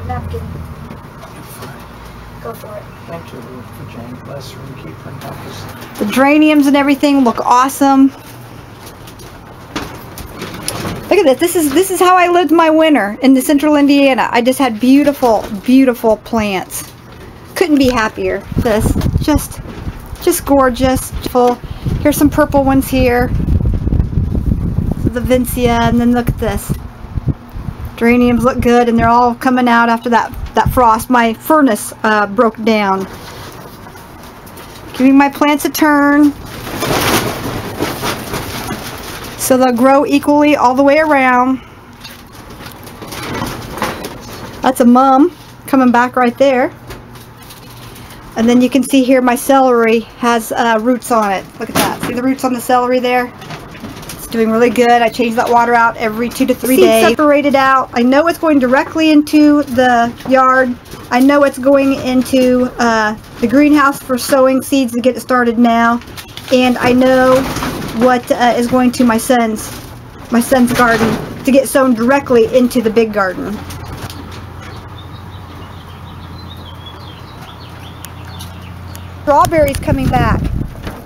that napkin. Go for it. Thank you for Jane. Bless her and keep her and help us. The geraniums and everything look awesome. Look at this. This is how I lived my winter in the central Indiana. I just had beautiful, beautiful plants. Couldn't be happier. This just gorgeous. Here's some purple ones here. The Vincia, and then look at this. Geraniums look good, and they're all coming out after that frost. My furnace broke down. Giving my plants a turn so they'll grow equally all the way around. That's a mum coming back right there. And then you can see here my celery has roots on it. Look at that. See the roots on the celery there? It's doing really good. I change that water out every 2 to 3 days. Separated out. I know it's going directly into the yard. I know it's going into the greenhouse for sowing seeds to get it started now. And I know what is going to my son's garden to get sown directly into the big garden. Strawberries coming back.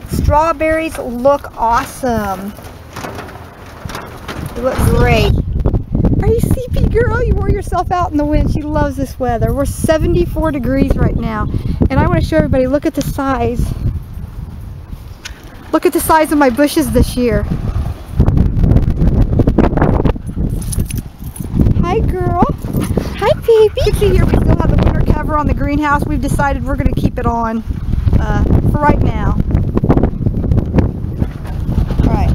Strawberries look awesome. They look great. Are you CP girl? You wore yourself out in the wind. She loves this weather. We're 74 degrees right now. And I want to show everybody, look at the size. Look at the size of my bushes this year. Hi girl. Hi baby. You can see here we still have the winter cover on the greenhouse. We've decided we're going to keep it on for right now. Alright.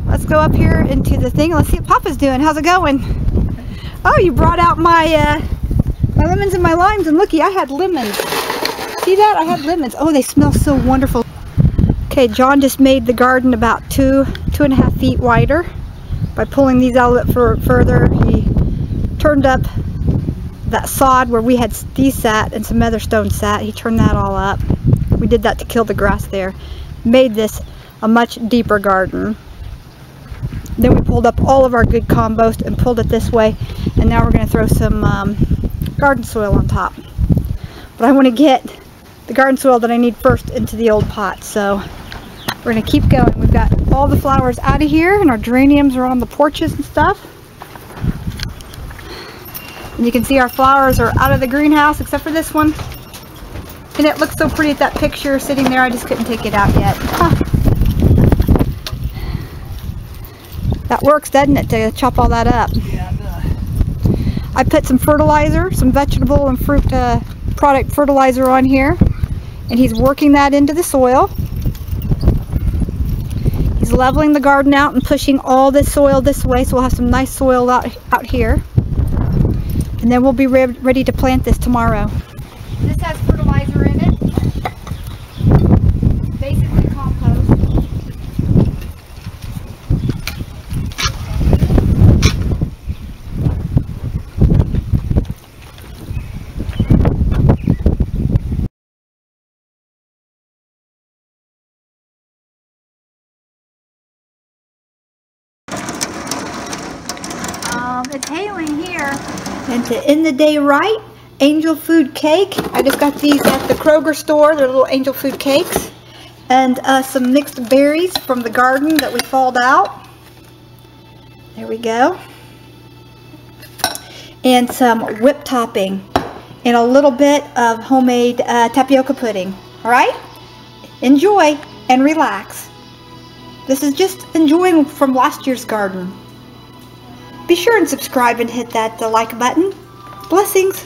Let's go up here into the thing. Let's see what Papa's doing. How's it going? Oh, you brought out my my lemons and my limes, and looky, I had lemons. See that? I had lemons. Oh, they smell so wonderful. Okay, John just made the garden about 2.5 feet wider by pulling these out a bit further. He turned up that sod where we had these sat and some other stones sat. He turned that all up. We did that to kill the grass there. Made this a much deeper garden. Then we pulled up all of our good compost and pulled it this way, and now we're going to throw some garden soil on top. But I want to get the garden soil that I need first into the old pot, so we're going to keep going. We've got all the flowers out of here, and our geraniums are on the porches and stuff. And you can see our flowers are out of the greenhouse except for this one. And it looks so pretty at that picture sitting there. I just couldn't take it out yet. Huh. That works, doesn't it, to chop all that up? Yeah, it does. I put some fertilizer, some vegetable and fruit product fertilizer on here. And he's working that into the soil. He's leveling the garden out and pushing all this soil this way, so we'll have some nice soil out here. And then we'll be ready to plant this tomorrow. This has fertilizer in it. Basically compost. It's hailing here. And to end the day right, angel food cake. I just got these at the Kroger store. They're little angel food cakes. And some mixed berries from the garden that we falled out. There we go. And some whipped topping. And a little bit of homemade tapioca pudding. Alright? Enjoy and relax. This is just enjoying from last year's garden. Be sure and subscribe and hit that like button. Blessings.